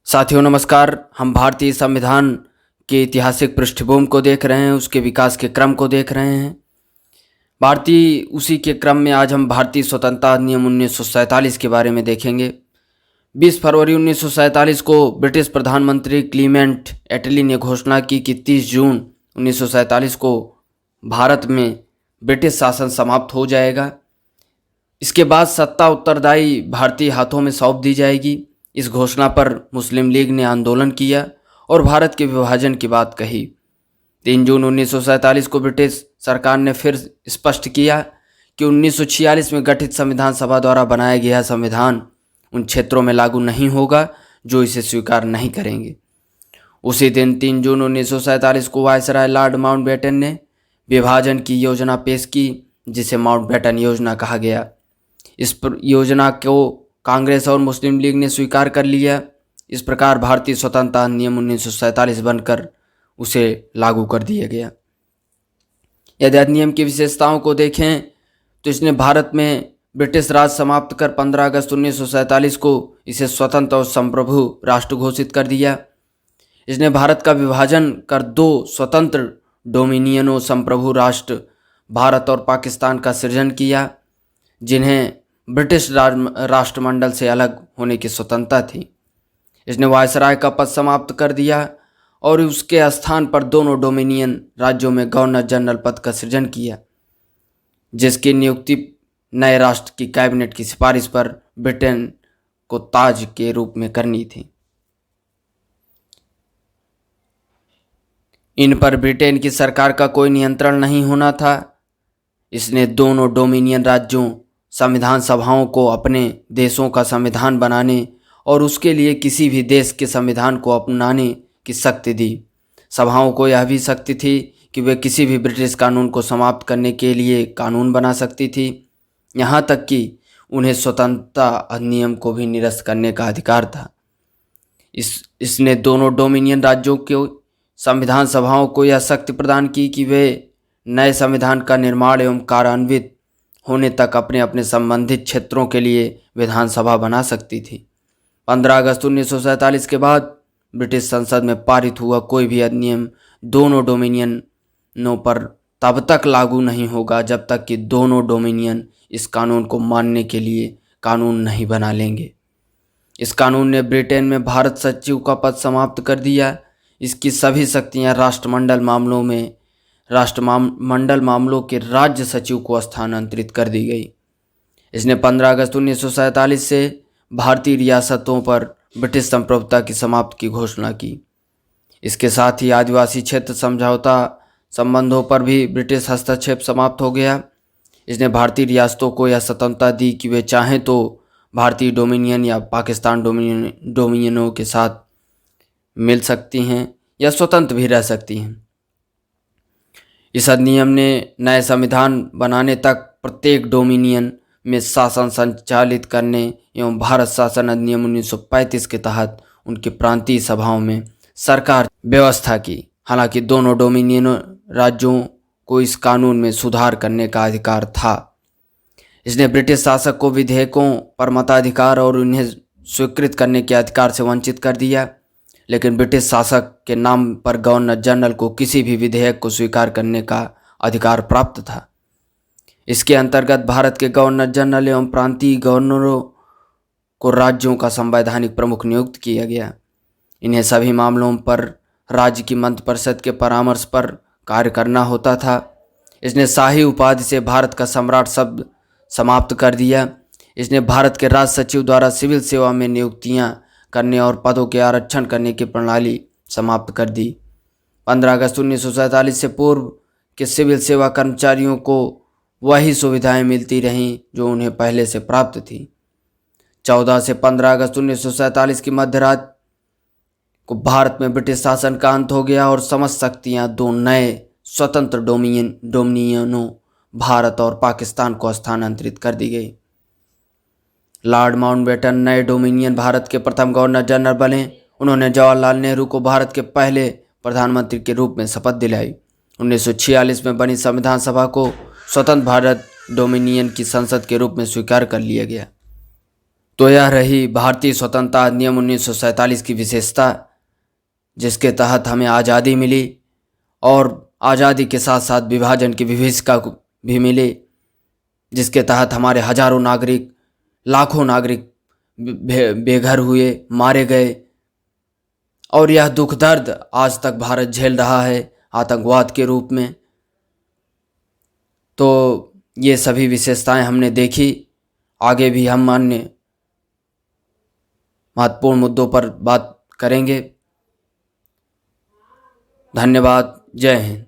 साथियों नमस्कार। हम भारतीय संविधान के ऐतिहासिक पृष्ठभूमि को देख रहे हैं, उसके विकास के क्रम को देख रहे हैं। उसी के क्रम में आज हम भारतीय स्वतंत्रता अधिनियम 1947 के बारे में देखेंगे। 20 फरवरी 1947 को ब्रिटिश प्रधानमंत्री क्लीमेंट एटली ने घोषणा की कि 30 जून 1947 को भारत में ब्रिटिश शासन समाप्त हो जाएगा। इसके बाद सत्ता उत्तरदायी भारतीय हाथों में सौंप दी जाएगी। इस घोषणा पर मुस्लिम लीग ने आंदोलन किया और भारत के विभाजन की बात कही। 3 जून 1947 को ब्रिटिश सरकार ने फिर स्पष्ट किया कि 1946 में गठित संविधान सभा द्वारा बनाया गया संविधान उन क्षेत्रों में लागू नहीं होगा जो इसे स्वीकार नहीं करेंगे। उसी दिन 3 जून 1947 को वायसराय लॉर्ड माउंटबेटन ने विभाजन की योजना पेश की, जिसे माउंटबेटन योजना कहा गया। इस योजना को कांग्रेस और मुस्लिम लीग ने स्वीकार कर लिया। इस प्रकार भारतीय स्वतंत्रता अधिनियम 1947 बनकर उसे लागू कर दिया गया। यदि अधिनियम की विशेषताओं को देखें तो इसने भारत में ब्रिटिश राज समाप्त कर 15 अगस्त 1947 को इसे स्वतंत्र और संप्रभु राष्ट्र घोषित कर दिया। इसने भारत का विभाजन कर 2 स्वतंत्र डोमिनियनों संप्रभु राष्ट्र भारत और पाकिस्तान का सृजन किया, जिन्हें ब्रिटिश राष्ट्रमंडल से अलग होने की स्वतंत्रता थी। इसने वायसराय का पद समाप्त कर दिया और उसके स्थान पर दोनों डोमिनियन राज्यों में गवर्नर जनरल पद का सृजन किया, जिसकी नियुक्ति नए राष्ट्र की कैबिनेट की सिफारिश पर ब्रिटेन को ताज के रूप में करनी थी। इन पर ब्रिटेन की सरकार का कोई नियंत्रण नहीं होना था। इसने दोनों डोमिनियन राज्यों संविधान सभाओं को अपने देशों का संविधान बनाने और उसके लिए किसी भी देश के संविधान को अपनाने की शक्ति दी। सभाओं को यह भी शक्ति थी कि वे किसी भी ब्रिटिश कानून को समाप्त करने के लिए कानून बना सकती थी। यहाँ तक कि उन्हें स्वतंत्रता अधिनियम को भी निरस्त करने का अधिकार था। इसने दोनों डोमिनियन राज्यों के संविधान सभाओं को यह शक्ति प्रदान की कि वे नए संविधान का निर्माण एवं कार्यान्वित होने तक अपने अपने संबंधित क्षेत्रों के लिए विधानसभा बना सकती थी। 15 अगस्त 1947 के बाद ब्रिटिश संसद में पारित हुआ कोई भी अधिनियम दोनों डोमिनियनों पर तब तक लागू नहीं होगा जब तक कि दोनों डोमिनियन इस कानून को मानने के लिए कानून नहीं बना लेंगे। इस कानून ने ब्रिटेन में भारत सचिव का पद समाप्त कर दिया। इसकी सभी शक्तियां राष्ट्रमंडल मामलों के राज्य सचिव को स्थानांतरित कर दी गई। इसने 15 अगस्त 1947 से भारतीय रियासतों पर ब्रिटिश संप्रभुता की समाप्ति की घोषणा की। इसके साथ ही आदिवासी क्षेत्र समझौता संबंधों पर भी ब्रिटिश हस्तक्षेप समाप्त हो गया। इसने भारतीय रियासतों को यह स्वतंत्रता दी कि वे चाहें तो भारतीय डोमिनियन या पाकिस्तान डोमिनियनों के साथ मिल सकती हैं या स्वतंत्र भी रह सकती हैं। इस अधिनियम ने नए संविधान बनाने तक प्रत्येक डोमिनियन में शासन संचालित करने एवं भारत शासन अधिनियम 1935 के तहत उनकी प्रांतीय सभाओं में सरकार व्यवस्था की। हालांकि दोनों डोमिनियन राज्यों को इस कानून में सुधार करने का अधिकार था। इसने ब्रिटिश शासक को विधेयकों पर मताधिकार और उन्हें स्वीकृत करने के अधिकार से वंचित कर दिया, लेकिन ब्रिटिश शासक के नाम पर गवर्नर जनरल को किसी भी विधेयक को स्वीकार करने का अधिकार प्राप्त था। इसके अंतर्गत भारत के गवर्नर जनरल एवं प्रांतीय गवर्नरों को राज्यों का संवैधानिक प्रमुख नियुक्त किया गया। इन्हें सभी मामलों पर राज्य की मंत्रिपरिषद के परामर्श पर कार्य करना होता था। इसने शाही उपाधि से भारत का सम्राट शब्द समाप्त कर दिया। इसने भारत के राज सचिव द्वारा सिविल सेवा में नियुक्तियां करने और पदों के आरक्षण करने की प्रणाली समाप्त कर दी। 15 अगस्त 1947 से पूर्व के सिविल सेवा कर्मचारियों को वही सुविधाएं मिलती रहीं जो उन्हें पहले से प्राप्त थी। 14 से 15 अगस्त 1947 की मध्य रात को भारत में ब्रिटिश शासन का अंत हो गया और समस्त शक्तियां 2 नए स्वतंत्र डोमिनियनों भारत और पाकिस्तान को स्थानांतरित कर दी गई। लॉर्ड माउंटबेटन नए डोमिनियन भारत के प्रथम गवर्नर जनरल बने। उन्होंने जवाहरलाल नेहरू को भारत के पहले प्रधानमंत्री के रूप में शपथ दिलाई। 1946 में बनी संविधान सभा को स्वतंत्र भारत डोमिनियन की संसद के रूप में स्वीकार कर लिया गया। तो यह रही भारतीय स्वतंत्रता अधिनियम 1947 की विशेषता, जिसके तहत हमें आज़ादी मिली और आज़ादी के साथ साथ विभाजन की विभीषिका भी मिली, जिसके तहत हमारे हजारों नागरिक, लाखों नागरिक बेघर हुए, मारे गए। और यह दुख दर्द आज तक भारत झेल रहा है आतंकवाद के रूप में। तो ये सभी विशेषताएं हमने देखी। आगे भी हम अन्य महत्वपूर्ण मुद्दों पर बात करेंगे। धन्यवाद। जय हिंद।